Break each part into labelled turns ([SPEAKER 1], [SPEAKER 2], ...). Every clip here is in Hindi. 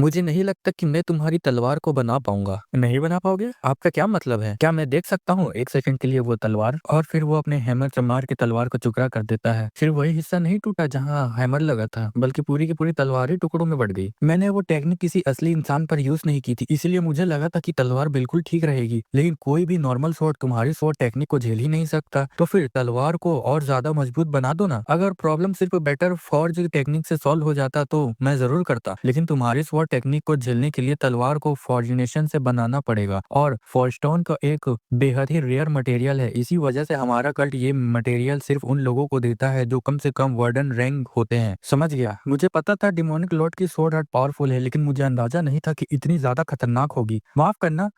[SPEAKER 1] मुझे नहीं लगता कि मैं तुम्हारी तलवार को बना पाऊंगा। नहीं बना पाओगे? आपका क्या मतलब है? क्या मैं देख सकता हूँ 1 सेकंड के लिए वो तलवार? और फिर वो अपने हैमर से मार के तलवार को टुकड़ा कर देता है। फिर वही हिस्सा नहीं टूटा जहाँ हैमर लगा था, बल्कि पूरी की पूरी तलवार ही टुकड़ों में बढ़ गई। मैंने वो टेक्निक किसी असली इंसान पर यूज नहीं की थी, इसलिए मुझे लगा था कि तलवार बिल्कुल ठीक रहेगी। लेकिन कोई भी नॉर्मल स्वॉर्ड तुम्हारी स्वॉर्ड टेक्निक को झेल ही नहीं सकता। तो फिर तलवार को और ज्यादा मजबूत बना दो ना। अगर प्रॉब्लम सिर्फ बेटर फॉर्ज टेक्निक से सॉल्व हो जाता तो मैं जरूर करता, लेकिन तुम्हारी स्वॉर्ड टेक्निक को झेलने के लिए तलवार को फॉर्जुनेशन से बनाना पड़ेगा, और फॉरस्टोन का एक बेहद ही रेयर मटेरियल है। इसी वजह से हमारा कल्ट ये मटेरियल सिर्फ उन लोगों को देता है जो कम से कम वार्डन रैंक होते हैं। समझ गया। मुझे पता था डिमोनिक लॉर्ड की स्वॉर्ड आर्ट पावरफुल है, लेकिन मुझे अंदाजा नहीं था कि इतनी ज्यादा खतरनाक होगी। माफ करना,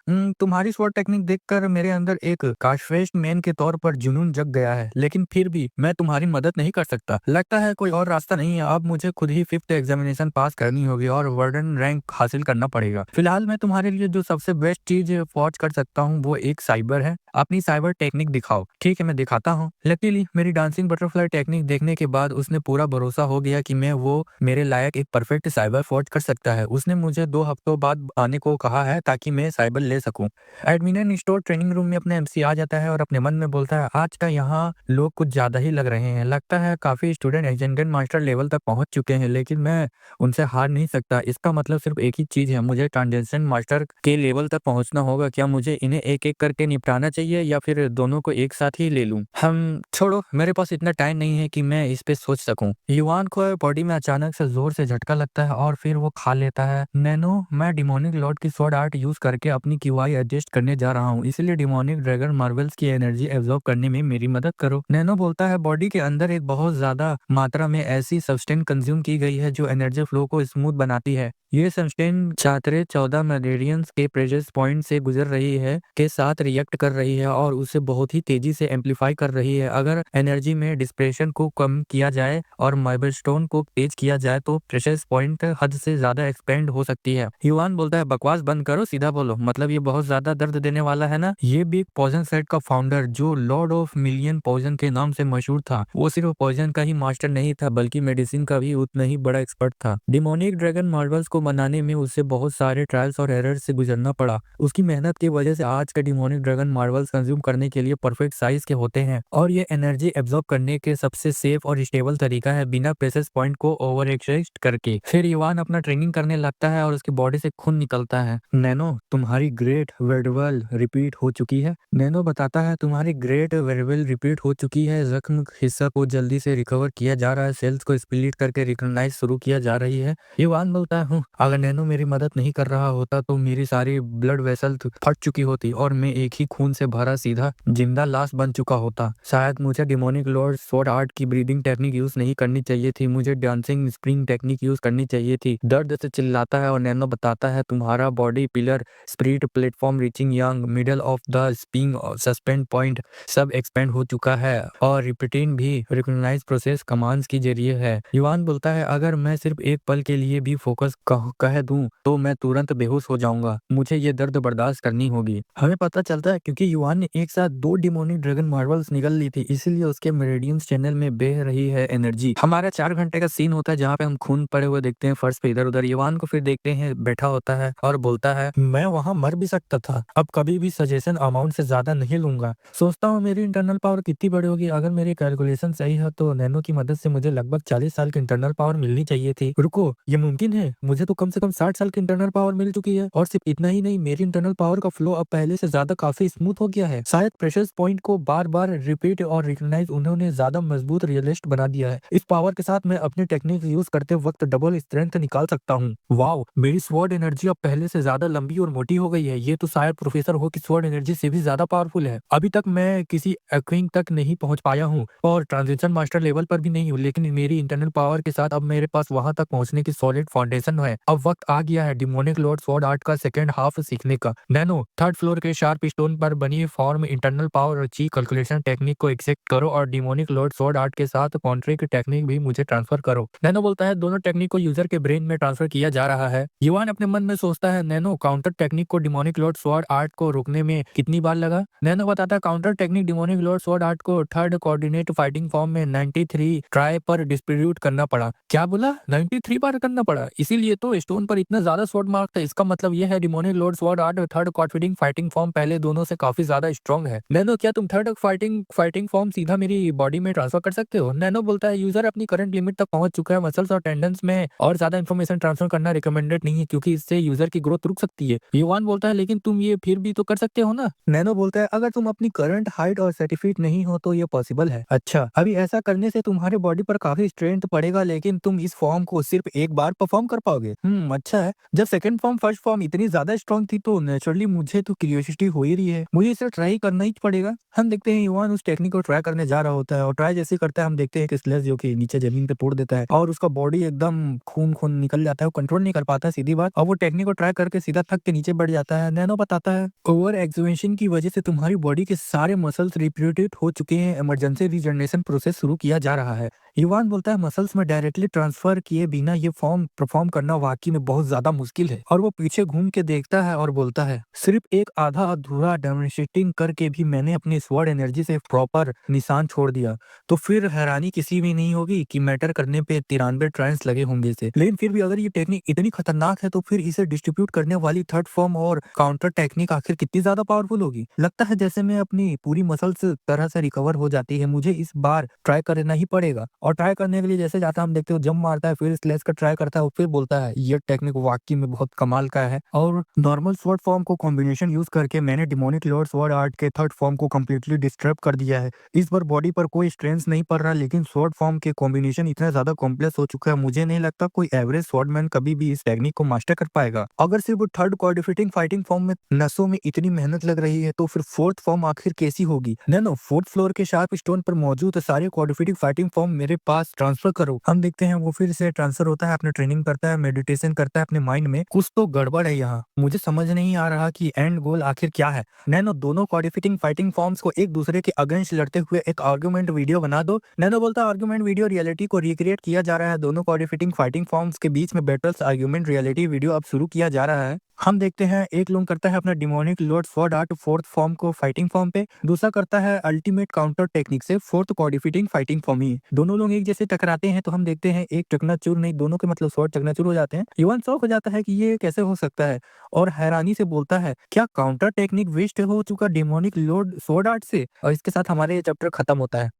[SPEAKER 1] तुम्हारी स्वॉर्ड टेक्निक देखकर मेरे अंदर एक काशफेस्ट मैन के तौर पर जुनून जग गया है, लेकिन फिर भी मैं तुम्हारी मदद नहीं कर सकता। लगता है कोई और रास्ता नहीं है। अब मुझे खुद ही 5th एग्जामिनेशन पास करनी होगी और वार्डन रैंक हासिल करना पड़ेगा। फिलहाल मैं तुम्हारे लिए जो सबसे बेस्ट चीज फॉर्ज कर सकता हूँ वो एक साइबर है। अपनी साइबर टेक्निक दिखाओ। ठीक है, मैं दिखाता हूँ। लकीली मेरी डांसिंग बटरफ्लाई टेक्निक देखने के बाद उसने पूरा भरोसा हो गया कि मैं वो मेरे लायक एक परफेक्ट साइबर फॉर्ज कर सकता है। उसने मुझे 2 हफ्तों बाद आने को कहा है ताकि मैं साइबर ले सकूं। एडमिन स्टोर ट्रेनिंग रूम में अपने एमसी आ जाता है और अपने मन में बोलता है, आज का यहाँ लोग कुछ ज्यादा ही लग रहे हैं। लगता है काफी स्टूडेंट एजेंडन मास्टर लेवल तक पहुंच चुके हैं, लेकिन मैं उनसे हार नहीं सकता। इसका मतलब सिर्फ एक ही चीज है, मुझे ट्रांजेक्शन मास्टर के लेवल तक पहुंचना होगा। क्या मुझे इन्हें एक एक करके निपटाना चाहिए या फिर दोनों को एक साथ ही ले लूं? हम छोड़ो, मेरे पास इतना टाइम नहीं है कि मैं इस पे सोच सकूं। युवान को बॉडी में अचानक से जोर से झटका लगता है और फिर वो खा लेता है। नैनो, मैं डिमोनिक लॉर्ड की स्वॉर्ड आर्ट यूज करके अपनी क्यूआई एडजस्ट करने जा रहा हूँ, इसलिए डिमोनिक ड्रैगन मार्वल्स की एनर्जी एब्जॉर्ब करने में मेरी मदद करो। नैनो बोलता है, बॉडी के अंदर एक बहुत ज्यादा मात्रा में ऐसी सब्सटेंस कंज्यूम की गई है जो एनर्जी फ्लो को स्मूथ बनाती है। ये सब्सटेंस चातरे 14 मेरिडियंस के प्रेशर पॉइंट से गुजर रही है के साथ रिएक्ट कर रही है और उसे बहुत ही तेजी से एम्पलीफाई कर रही है। अगर एनर्जी में डिस्प्रेशन को कम किया जाए और माइलस्टोन को तेज किया जाए तो प्रेशर पॉइंट हद से ज्यादा एक्सपेंड हो सकती है। युवान बोलता है, बकवास बंद करो, सीधा बोलो। मतलब ये बहुत ज्यादा दर्द देने वाला है ना? ये बिग पॉइजन सेट का फाउंडर जो लॉर्ड ऑफ मिलियन पॉइजन के नाम से मशहूर था, वो सिर्फ पॉइजन का ही मास्टर नहीं था बल्कि मेडिसिन का भी उतना ही बड़ा एक्सपर्ट था। डिमोनिक ड्रैगन मार्वल्स को बनाने में उसे बहुत सारे ट्रायल्स और एरर से गुजरना पड़ा। उसकी मेहनत की वजह से आज के डिमोनिक ड्रैगन मार्वल्स कंज्यूम करने के लिए परफेक्ट साइज के होते हैं, और ये एनर्जी एब्जॉर्ब करने के सबसे सेफ और स्टेबल तरीका है, बिना प्रेशर पॉइंट को ओवर एक्सटेंड करके। फिर युवान अपना ट्रेनिंग करने लगता है और उसकी बॉडी से खून निकलता है। नैनो, तुम्हारी ग्रेट वेडवल रिपीट हो चुकी है। नैनो बताता है, तुम्हारी ग्रेट वेडवल रिपीट हो चुकी है। जख्म हिस्सा को जल्दी से रिकवर किया जा रहा है, सेल्स को स्प्लिट करके रिकॉग्नाइज शुरू किया जा रही है। युवान बोलता हूँ, अगर नैनो मेरी मदद नहीं कर रहा होता तो मेरी सारी ब्लड वेसल फट चुकी होती और मैं एक ही खून से भरा सीधा जिंदा लाश बन चुका होता। शायद मुझे डिमोनिक लॉर्ड स्वॉर्ड आर्ट की ब्रीदिंग टेक्निक यूज नहीं करनी चाहिए थी, मुझे डांसिंग स्प्रिंग टेक्निक यूज करनी चाहिए थी। दर्द से चिल्लाता है और नैनो बताता है, तुम्हारा body pillar spirit platform reaching young middle of the spring suspend point सब एक्सपेंड हो चुका है और रिपीटिंग भी रिकॉग्नाइज प्रोसेस कमांड्स के जरिए है। युवान बोलता है, अगर मैं सिर्फ एक पल के लिए भी फोकस कह दूं तो मैं तुरंत बेहोश हो जाऊंगा। मुझे ये दर्द बर्दाश्त करनी होगी। हमें पता चलता है क्योंकि युवान ने एक साथ 2 डिमोनिक ड्रैगन मार्वल्स निकल ली थी, इसीलिए उसके मेरिडियंस चैनल में बह रही है एनर्जी। हमारा 4 घंटे का सीन होता है जहाँ पे हम खून पड़े हुए देखते हैं फर्श पे इधर उधर। युवान को फिर देखते हैं बैठा होता है और बोलता है, मैं वहां मर भी सकता था, अब कभी भी सजेशन अमाउंट से ज्यादा नहीं लूंगा। सोचता हूँ मेरी इंटरनल पावर कितनी बड़ी होगी। अगर मेरी कैलकुलेशन सही है तो नैनो की मदद से मुझे लगभग 40 साल की इंटरनल पावर मिलनी चाहिए थी। रुको, ये मुमकिन है? मुझे तो कम से कम 60 साल की इंटरनल पावर मिल चुकी है, और सिर्फ इतना ही नहीं, मेरी इंटरनल पावर का फ्लो अब पहले से ज्यादा काफी स्मूथ हो गया है। शायद प्रेशर पॉइंट को बार बार रिपीट और रिकॉग्नाइज उन्होंने ज्यादा मजबूत रियलिस्ट बना दिया है। इस पावर के साथ मैं अपनी टेक्निक यूज करते वक्त डबल स्ट्रेंथ निकाल सकता हूँ। वाओ, मेरी स्वॉर्ड एनर्जी अब पहले से ज्यादा लंबी और मोटी हो गई है। ये तो शायद प्रोफेसर हो की स्वॉर्ड एनर्जी से भी ज्यादा पावरफुल है। अभी तक मैं किसी एक्विंग तक नहीं पहुंच पाया हूँ और ट्रांजिशन मास्टर लेवल पर भी नहीं हूँ, लेकिन मेरी इंटरनल पावर के साथ अब मेरे पास वहां तक पहुंचने की सॉलिड फाउंडेशन है। अब वक्त आ गया है डिमोनिक लॉर्ड स्वॉर्ड आर्ट का सेकंड हाफ सीखने का। नैनो, 3rd फ्लोर के शार्प स्टोन पर बनी बनी फॉर्म इंटरनल पावर और ची कैलकुलेशन टेक्निक को एक्सेप्ट करो और डिमोनिक लॉर्ड स्वॉर्ड आर्ट के साथ काउंटरिंग की टेक्निक भी मुझे ट्रांसफर करो। नैनो बोलता है दोनों टेक्निक को यूजर के ब्रेन में ट्रांसफर किया जा रहा है। युवान अपने मन में सोचता है नैनो काउंटर टेक्निक को डिमोनिक लॉर्ड स्वॉर्ड आर्ट को रोकने में कितनी बार लगा। नैनो बताता है counter technique demonic Lord sword art को थर्ड कोऑर्डिनेट फाइटिंग फॉर्म में 93 ट्राई पर डिस्ट्रीब्यूट करना पड़ा। क्या बोला? 93 बार करना पड़ा, इसीलिए तो स्टोन पर इतना ज्यादा स्वॉर्ड मार्क था। इसका मतलब यह है demonic Lord sword art third coordinate fighting form पहले दोनों से काफी ज्यादा स्ट्रॉन्ग है। नैनो क्या तुम थर्ड फाइटिंग फॉर्म सीधा मेरी बॉडी में ट्रांसफर कर सकते हो? नैनो बोलता है यूजर अपनी करंट लिमिट तक पहुंच चुका है, मसल्स और टेंडन्स में और ज्यादा इंफॉर्मेशन ट्रांसफर करना रिकमेंडेड नहीं है क्योंकि इससे यूजर की ग्रोथ रुक सकती है। युवान बोलता है लेकिन तुम ये फिर भी तो कर सकते हो ना। नैनो बोलता है अगर तुम अपनी करंट हाइट और सर्टिफिकेट नहीं हो तो ये पॉसिबल है। अच्छा, अभी ऐसा करने से तुम्हारे बॉडी पर काफी स्ट्रेंथ पड़ेगा लेकिन तुम इस फॉर्म को सिर्फ एक बार परफॉर्म कर पाओगे। अच्छा है। जब सेकंड फॉर्म फर्स्ट फॉर्म इतनी ज्यादा स्ट्रॉन्ग थी तो नेचुरली मुझे तो क्यूरियोसिटी हो ही रही है, मुझे इसे ट्राई करना ही पड़ेगा। हम देखते हैं युवान उस टेक्निक को ट्राई करने जा रहा होता है और ट्राई जैसे करता है हम देखते हैं कि स्लेश जो कि नीचे जमीन पे तोड़ देता है और उसका बॉडी एकदम खून खून निकल जाता है, वो कंट्रोल नहीं कर पाता है सीधी बात, और वो टेक्निक को ट्राई करके सीधा थक के नीचे बढ़ जाता है। नैनो बताता है ओवर एक्सवेशन की वजह से तुम्हारी बॉडी के सारे मसल्स रिप्यूटेड हो चुके हैं, इमरजेंसी रीजनरेशन प्रोसेस शुरू किया जा रहा है। युवान बोलता है मसल्स में डायरेक्टली ट्रांसफर किए बिना ये फॉर्म परफॉर्म करना वाकई में बहुत ज्यादा मुश्किल है। और वो पीछे घूम के देखता है और बोलता है सिर्फ एक आधा अधूरा डेमोन्स्ट्रेटिंग करके भी मैंने अपनी स्वॉर्ड एनर्जी से प्रॉपर निशान छोड़ दिया, तो फिर हैरानी किसी भी नहीं होगी कि मैटर करने पे 93 ट्रायल्स लगे होंगे इसे। लेकिन फिर भी अगर ये टेक्निक इतनी खतरनाक है तो फिर इसे डिस्ट्रीब्यूट करने वाली थर्ड फॉर्म और काउंटर टेक्निक आखिर कितनी ज्यादा पावरफुल होगी। लगता है जैसे मैं अपनी पूरी मसल्स तरह से रिकवर हो जाती है, मुझे इस बार ट्राई करना ही पड़ेगा। और ट्राई करने के लिए जैसे जाता हम देखते हो जंप मारता है, फिर स्लेश का ट्राई करता है और फिर बोलता है ये टेक्निक वाकई में बहुत कमाल का है और नॉर्मल स्वॉर्ड फॉर्म को कॉम्बिनेशन यूज करके मैंने डिमोनिक लॉर्ड स्वॉर्ड आर्ट के थर्ड फॉर्म को कम्प्लीटली डिस्टर्ब कर दिया है। इस बार बॉडी पर कोई स्ट्रेंथ नहीं पड़ रहा, लेकिन स्वॉर्ड फॉर्म के कॉम्बिनेशन इतना ज्यादा कॉम्प्लेक्स हो चुका है, मुझे नहीं लगता कोई एवरेज स्वॉर्डमैन कभी भी इस टेक्निक को मास्टर कर पाएगा। अगर सिर्फ थर्ड कोऑर्डिनेटिंग फाइटिंग फॉर्म में नसों में इतनी मेहनत लग रही है तो फिर फोर्थ फॉर्म आखिर कैसी होगी। नैनो फोर्थ फ्लोर के शार्प स्टोन पर मौजूद सारे कोऑर्डिनेटिंग फाइटिंग फॉर्म मेरे पास ट्रांसफर करो। हम देखते हैं वो फिर से ट्रांसफर होता है, अपने ट्रेनिंग करता है, मेडिटेशन करता है अपने माइंड में। कुछ तो गड़बड़ है यहाँ, मुझे समझ नहीं आ रहा कि एंड गोल आखिर क्या है। नैनो दोनों कोऑर्डिनेटिंग फाइटिंग फॉर्म्स को एक दूसरे के अगेंस्ट लड़ते हुए एक आर्गुमेंट वीडियो बना दो। नैनो बोलता है आर्गुमेंट वीडियो रियलिटी को रिक्रिएट किया जा रहा है, दोनों कोऑर्डिनेटिंग फाइटिंग फॉर्म्स के बीच में बैटल्स आर्गुमेंट रियलिटी वीडियो अब शुरू किया जा रहा है। हम देखते हैं एक लोग करता है अपना demonic Lord sword art fourth form को फाइटिंग फॉर्म पे, दूसरा करता है अल्टीमेट काउंटर टेक्निक से फोर्थ कोऑर्डिनेटिंग फाइटिंग फॉर्म ही। दोनों लोग एक जैसे टकराते हैं तो हम देखते हैं एक चकनाचूर नहीं, दोनों के मतलब स्वॉर्ड चकनाचूर हो जाते हैं। युवन शौक हो जाता है कि ये कैसे हो सकता है और हैरानी से बोलता है क्या काउंटर टेक्निक वेस्ट हो चुका डिमोनिक लॉर्ड स्वॉर्ड आर्ट से। और इसके साथ हमारे ये चैप्टर खत्म होता है।